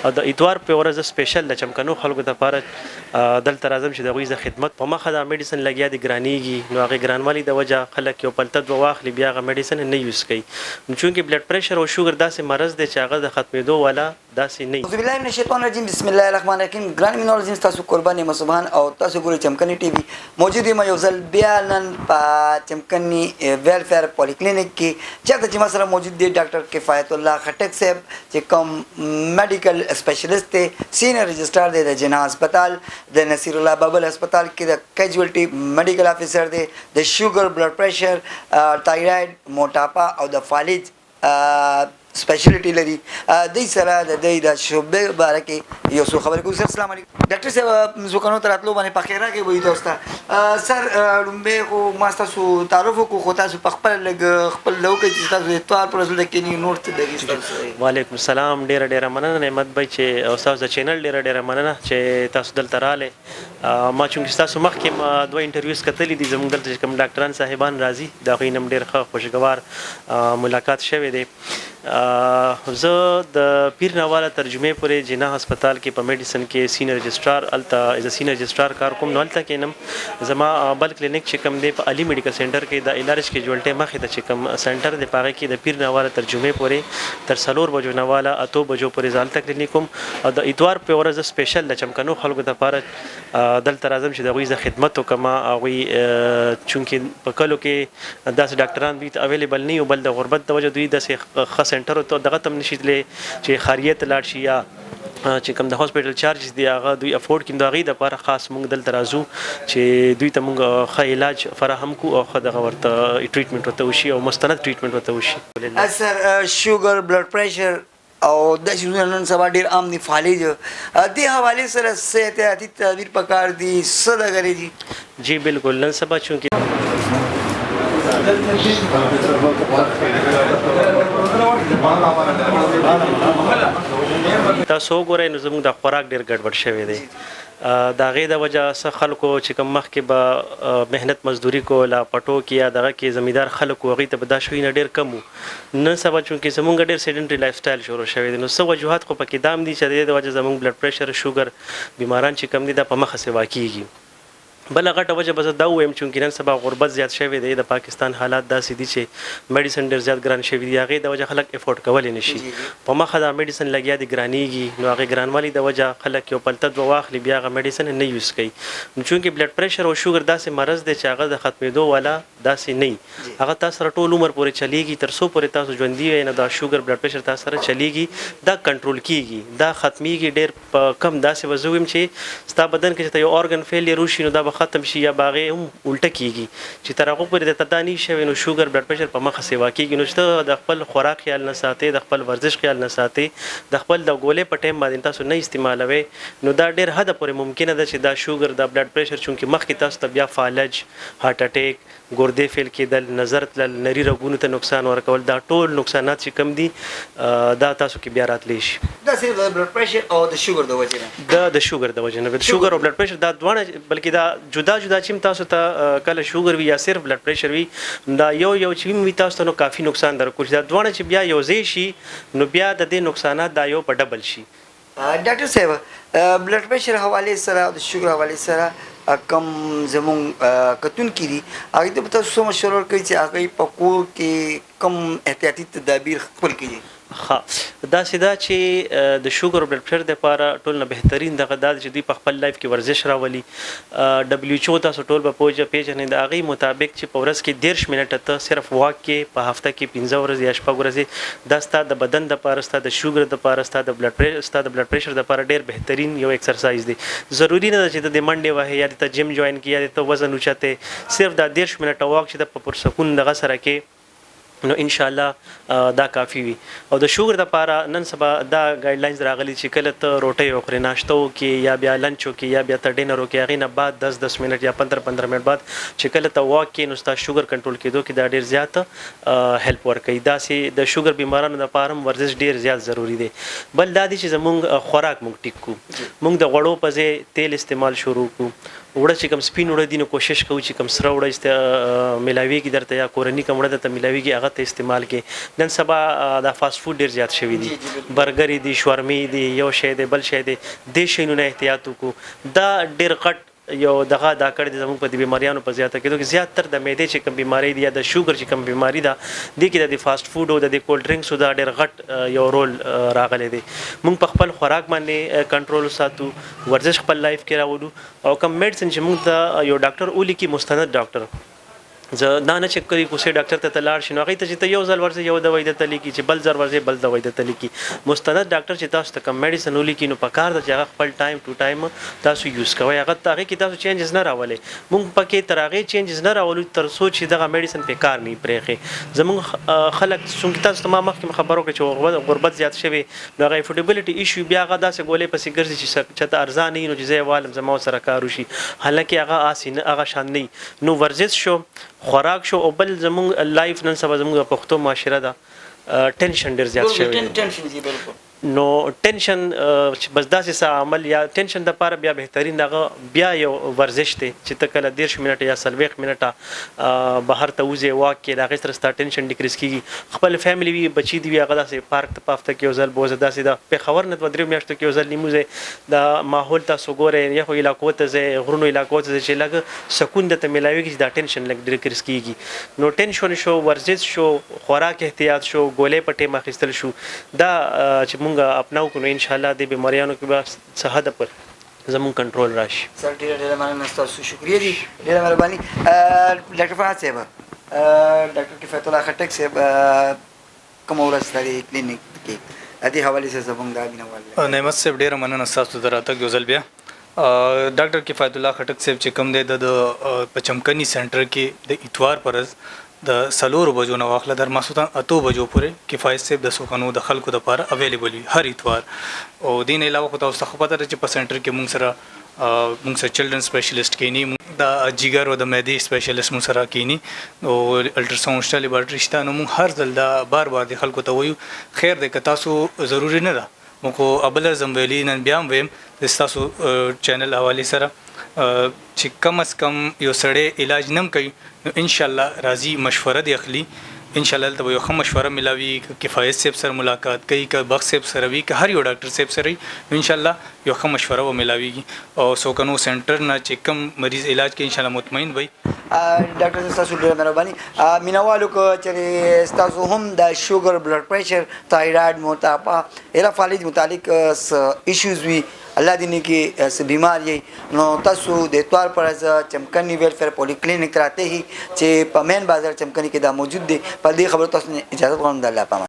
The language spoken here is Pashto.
او د اتوار په ورځ سپیشل د چمکنو خلکو لپاره دلته راځم چې د غوي د خدمت په مخه د میډیسن لګیا دي ګرانیږي نو هغه ګرانوالي د وجه خلک یو پلته دوه واخلي بیا هغه میډیسن نه یوز کوي چونکې بلډ پریشر او شوګر داسې مرض دی چې هغه د ختمېدو والا داسې نه اعوذ بالله من الشیطان الرجیم بسم الله الرحمن الرحیم ګران مینولوژیست تاسو قربان یم سبحان او تاسو ګورئ چمکني ټي وي موجود یم یو ځل بیا نن په چمکني ویلفیر پولیکلینیک کې چېرته چې ما سره موجود دی ډاکټر کفایت الله خټک صاحب چې کوم میډیکل سپیشلیست دی سینیئر رجسټرار دی د جناح هسپتال د نصیر الله بابل هسپتال کې د کیجوالټي میډیکل افیسر دی د شوګر بلډ پریشر تایراید موټاپا او د فالج سپیشلیټي لري دوی سره د دوی د شعبې باره کې یو څو خبرې کوو. سر السلام علیکم ډاکټر صاحب زوکانو ته راتلو باندې په خیره کې وایي تاسو ته سر لومبۍ خو ما ستاسو تعارف وکړو خو تاسو په خپل لږ خپل لوکې چې تاسو د اتوار پر ورځ د کینی نور څه دګي. وعلیکم السلام ډیره مننه نعمت بھائی چې او تاسو د چینل ډیره مننه چې تاسو دلته رااله ما چونکې تاسو مخکې ما دوه انټرویوز کتلې دي زموږ دلته کوم ډاکټران صاحبان راځي دا غوي نم ډیر خوشګوار ملاقات شوه دی. زه د پیر نواله ترجمه پورې جناح هسپتال کې په میډیسن کې سینیئر رجسټرار الته از سینیئر رجسټرار کار کوم نو الته کې نم زما بل کلینیک چې کوم دی په علي میډیکل سنټر کې د علاج کې جوړټه مخې ته چې کوم سنټر دی پاره کې د پیر نواله ترجمه پورې تر 3 بجو نواله اته بجو پورې ځالته کلینیکوم او د اتوار په ورځ سپیشل د چمکنو خلکو لپاره دلته راځم چې د غوي د خدمت وکما غوي چونکې په کلو کې داس ډاکټران دوی اویلیبل نه یو بل د غربت د وجه دوی د خاص سنټر ته دغه تم نشیدلې چې خاریت لاړ شي یا چې کوم د هاسپټل چارجز دی هغه دوی افورد کیند هغه د لپاره خاص مونږ دلته راځو چې دوی ته مونږ ښه علاج فراهم کو او ښه دغه ورته ټریټمنټ ورته وشي او مستند ټریټمنټ ورته وشي. سر شوګر بلډ پریشر او د شنو نن سبا ډیر عام دي فالج د حواله سره څه احتیاطي تدابیر پکار دي څه دغه جی بالکل نن سبا چونکې تاسو ګورئ نو زموږ د خوراک ډیر ګډوډ شوی دی د هغې د وجه څه خلکو چې کوم مخکې به محنت مزدوري کوله پټو کې یا دغه کې زمیندار خلک و هغوی ته به دا شوي نه ډېر کم وو نن سبا چونکې زموږ ډېر سیډنټري لایف سټایل شروع شوی دی نو څه وجوهات خو پکې دام دي چې د دې د وجه زموږ بلډ پریشر شوګر بیماران چې کم دي دا په مخه سیوا کیږي. بل غټه وجه به زه دا ووایم چونکې نن سبا غربت زیات شوی دی د پاکستان حالات داسې دي چې میډیسن ډېر زیات ګران شوي دي هغې د وجه خلک افورډ کولی نه شي په مخه دا میډیسن لګیا دي ګرانیږي نو هغې ګرانوالي د وجه خلک یو پلته دوه واخلي بیا هغه میډیسن نه یوز کوي نو چونکې بلډ پریشر او شوګر داسې مرض دی چې هغه د ختمېدو والا داسې نه هغه تاسو سره ټول عمر پورې چلیږي تر څو پورې تاسو ژوندي یې نه دا شوګر بلډ پریشر تاسو سره چلیږي دا کنټرول کیږي دا ختمیږي ډېر په کم داسې به زه ویم چې ستا بدن کې چې یو ارګن فیلیر وشي نو دا به ختم شي یا به هم الټه کیږي چې تر هغه پورې د تدانی شوی نو شوګر بلډ پریشر په مخه سیوا کیږي نو چې د خپل خوراک خیال نه ساتي د خپل ورزش خیال نه ساتي د خپل د ګولې په ټایم باندې تاسو نه استعمالوي نو دا ډېر حد پورې ممکنه ده چې دا شوګر د بلډ پریشر چونکې مخکې تاسو ته بیا فالج هارت اٹیک ګردې فیل کېدل نظر تلل نري رګونو ته نقصان ورکول دا ټول نقصانات چې کم دي دا تاسو کې بیا راتلی شي. دا صرف د بلډ پریشر او د شوګر د وجې نه د شوګر د وجې نه د شوګر او بلډ پریشر دا دواړه بلکې دا جدا جدا چې تاسو ته کله شوګر وي یا صرف بلډ پریشر وي دا یو چې وي تاسو ته نو کافي نقصان درکوي دا دواړه چې بیا یو ځای شي نو بیا د دې نقصانات دا یو په ډبل شي. ډاکټر صاحب بلډ پریشر حواله سره د شوګر حواله سره کم زموږ کتونکي دي هغوی ته به تاسو څه مشوره ورکوئ چې هغوی په کور کې کم احتیاطي تدابیر خپل کړي؟ ښه داسې دا چې د شوګر او بلډ پریشر دپاره ټول نه بهترین دغه دا چې دوی په خپل لایف کې ورزش راولي. ډبلیو تاسو ټول به پیژنئ د هغې مطابق چې په ورځ کې 10 منټه ته صرف واک کې په هفته کې 15 ورځې یا 6 ورځې دا ستا د بدن دپاره ستا د شوګر دپاره ستا د بلډ پریشر دپاره ډېر بهترین یو ایکسرسایز دی. ضروري نه ده چې ته د منډې وهې یا ته جیم جوین کړې یا ته وزن اوچتې صرف دا 10 منټه واک چې د په پرسکون دغه سره کې نو ان شاء الله دا کافی وي. او د شوګر دپاره نن سبا دا ګایډ لاینز راغلي چې کله ته روټۍ وخورې ناشته وکړې یا بیا لنچ وکړې یا بیا ته ډینر وکړې هغې نه بعد 10 منټ یا 15 منټ بعد چې کله ته واک کې نو ستا شوګر کنټرول کېدو کې دا ډېر زیات هیلپ ورکوي. داسې د شوګر بیمارانو دپاره هم ورزش ډېر زیات ضروري دی. بل دا دی چې زموږ خوراک موږ ټیک کړو موږ د غوړو په ځای تیل استعمال شروع کړو وړه چې کوم سپین وړه دي نو کوشش کوو چې کوم سره وړه ملاویږي درته یا کورني کوم وړه درته ملاویږي هغه ته استعمال کې. نن سبا دا فاست فود ډېر زیات شوي دي، برګرې دي، شورمې دي، یو شی دی بل شی دی، دې شیونو نه احتیاط وکړو. دا ډېر غټ یو دغه دا کړی دی زموږ په دې بیماریانو په زیاته کېدو کې. زیاتر د معدې چې کوم بیماری دي یا د شوګر چې کوم بیماری ده دې کې د فاست فوډ او د کولډ ډرینکسو دا ډېر غټ یو رول راغلی دی. موږ په خپل خوراک باندې کنټرول ساتو، ورزش خپل لایف کې راولو او کوم میډیسن چې موږ ته یو ډاکټر ولیکي، مستند ډاکټر، زه دا نه چې کوي کوسه ډاکټر ته لاړ شي نو هغه ته چې ته یو ځل ورځي یو دوايي درته لیکي، چې بل ځل ورځي بل دوايي درته لیکي. مستند ډاکټر چې تاسو ته کوم میډیسن ولیکي نو په کار د چې هغه خپل ټایم ټو ټایم تاسو یوز کوئ. هغه کې تاسو چینجز نه راولئ. موږ پکې تر هغې چینجز نه راولو تر څو چې دغه میډیسن په کار نه پرېښي. زموږ خلک څومره تاسو ته ما مخکې خبرو کړې چې غربت زیات شوی نو هغه افورډیبلټي ایشو بیا هغه داسې ګولې پسې ګرځي چې چاته ارزانه وي نو چې زه والم زما سره کار وشي، حالانکه هغه آسي نه، هغه شان نه. نو ورزش شو، خوراک شو او بل زموږ لایف نن سبا زموږ پښتو معاشره ده ټینشن ډېر زیات شوی. نو ټینشن چې بس داسې څه عمل یا ټینشن دپاره بیا بهترین دغه بیا یو ورزش دی چې ته کله 30 منټه یا 40 منټه بهر ته وځې واک کې، د هغې سره ستا ټینشن ډیکریز کېږي. خپل فیملی وي، بچي دي وي، هغه داسې پارک ته په هفته کې یو ځل بوځه، داسې د پېښور نه 2-3 میاشتو کې یو ځل نیمو ځای د ماحول تاسو ګورئ، یخو علاقو ته ځئ، غرونو علاقو ته ځئ چې لږ سکون درته میلاویږي چې دا ټینشن لږ ډیکریز کېږي. نو ټینشن شو، ورزش شو، خوراک احتیاط شو، ګولۍ په ټیم اخیستل شو، دا چې مونږ اپناو کړو ان شاء الله د بیماریانو کې به څه حد پر زمون کنټرول راشي. سر ډېره مننه، ستاسو شکریه دي، ډېره مهرباني. ډاکټر فرهاد صاحب، ډاکټر کفایت الله خټک صاحب کومه ورځ ستاسو کلینیک کې د دې حوالې سره زموږ د مینوال نعمت صاحب ډېره مننه ستاسو د راتګ یو ځل بیا. ډاکټر کفایت الله خټک صاحب چې کوم دی د په چمکني سنټر کې د اتوار پر ورځ د 4 بجو نه واخله در ماسوتان 8 بجو پورې کفایت صاحب د سوکانو د خلکو لپاره اویلیبل وي هر اتوار. او دین علاوه خو تاسو ته پته ده چې په سنټر کې موږ سره چلډرن سپیشلیسټ کینی، د جګر او د معدې سپیشلیسټ موږ سره کینی او الټراساوند شته، لیبارټري شته. نو موږ هر ځل دا بار د خلکو ته وایو خیر دی که تاسو ضروري نه ده موږ خو ابل زم ویلي نن بیا هم ویم د ستاسو چینل حوالې سره چې کم از کم یو سړی علاج نم کوي نو ان شاء الله راځي مشوره دی اخلي، ان شاء الله ته یو ښه مشوره ملاوي. کفایت صاحب سره ملاقات کوي، که بخت صاحب سره وي، که هر یو ډاکټر صاحب سره وي، ان شاء الله یو ښه مشوره و ملاويږي او سوکانو سنټر نه چې کم مریض علاج کې ان شاء الله مطمئن وي. ډاکټر صاحب تاسو ډېره مهرباني. مینوالو که چېرې ستاسو هم د شوګر، بلډ پریشر، تایراید، موتاپا اله فالج متعلق ایشوز وي، الله دې نه کې څه بیمار یې نو تاسو د اتوار پر ورځ چمکني ویلفیر پولی کلینک راته هي چې په مین بازار چمکني کې دا موجود دی. په دې خبرو تاسو اجازه غواړم د الله په امان.